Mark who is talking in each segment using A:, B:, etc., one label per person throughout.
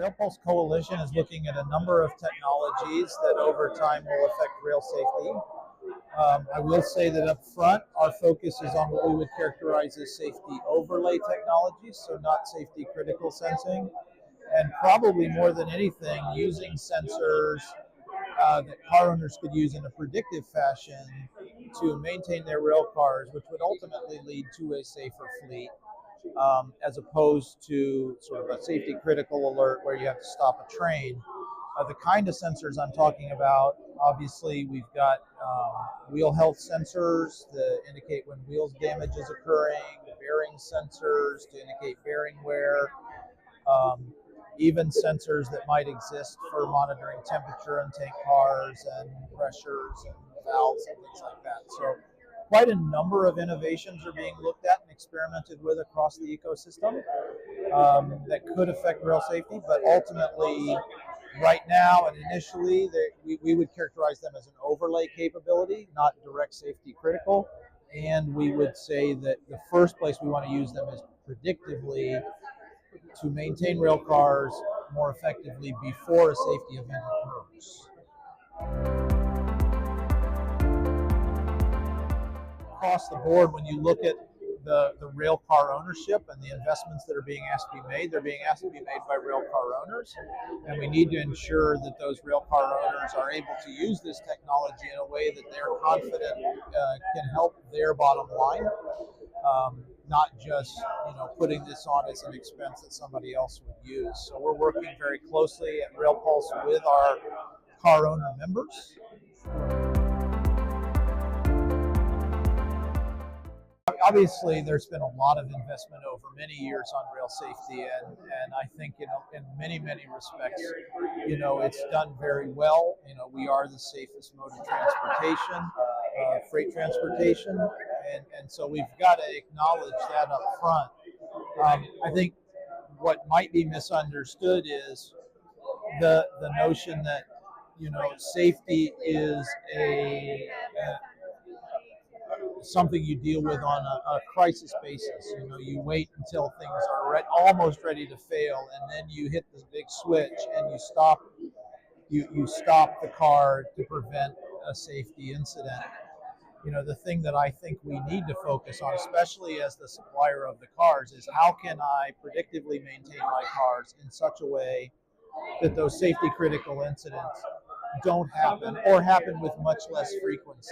A: RailPulse Coalition is looking at a number of technologies that over time will affect rail safety. I will say that up front, our focus is on what we would characterize as safety overlay technologies, so not safety critical sensing, and probably more than anything, using sensors that car owners could use in a predictive fashion to maintain their rail cars, which would ultimately lead to a safer fleet, as opposed to sort of a safety critical alert where you have to stop a train. The kind of sensors I'm talking about, obviously, we've got wheel health sensors to indicate when wheels damage is occurring, bearing sensors to indicate bearing wear, even sensors that might exist for monitoring temperature in tank cars and pressures and valves and things like that. So quite a number of innovations are being looked at and experimented with across the ecosystem that could affect rail safety, but ultimately, right now and initially, we would characterize them as an overlay capability, not direct safety critical. And we would say that the first place we want to use them is predictively to maintain rail cars more effectively before a safety event occurs. Across the board, when you look at the rail car ownership and the investments that are being asked to be made, they're being asked to be made by rail car owners. And we need to ensure that those rail car owners are able to use this technology in a way that they're confident can help their bottom line. Not just putting this on as an expense that somebody else would use. So we're working very closely at RailPulse with our car owner members. Obviously, there's been a lot of investment over many years on rail safety, and I think in many respects, it's done very well. We are the safest mode of transportation, freight transportation, and so we've got to acknowledge that up front. I think what might be misunderstood is the notion that safety is something you deal with on a crisis basis. You wait until things are almost ready to fail, and then you hit this big switch and you stop. You stop the car to prevent a safety incident. The thing that I think we need to focus on, especially as the supplier of the cars, is how can I predictively maintain my cars in such a way that those safety critical incidents don't happen or happen with much less frequency.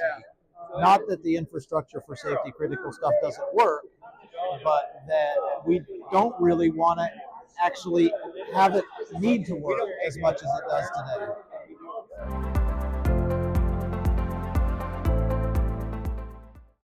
A: Not that the infrastructure for safety critical stuff doesn't work, but that we don't really want to actually have it need to work as much as it does today.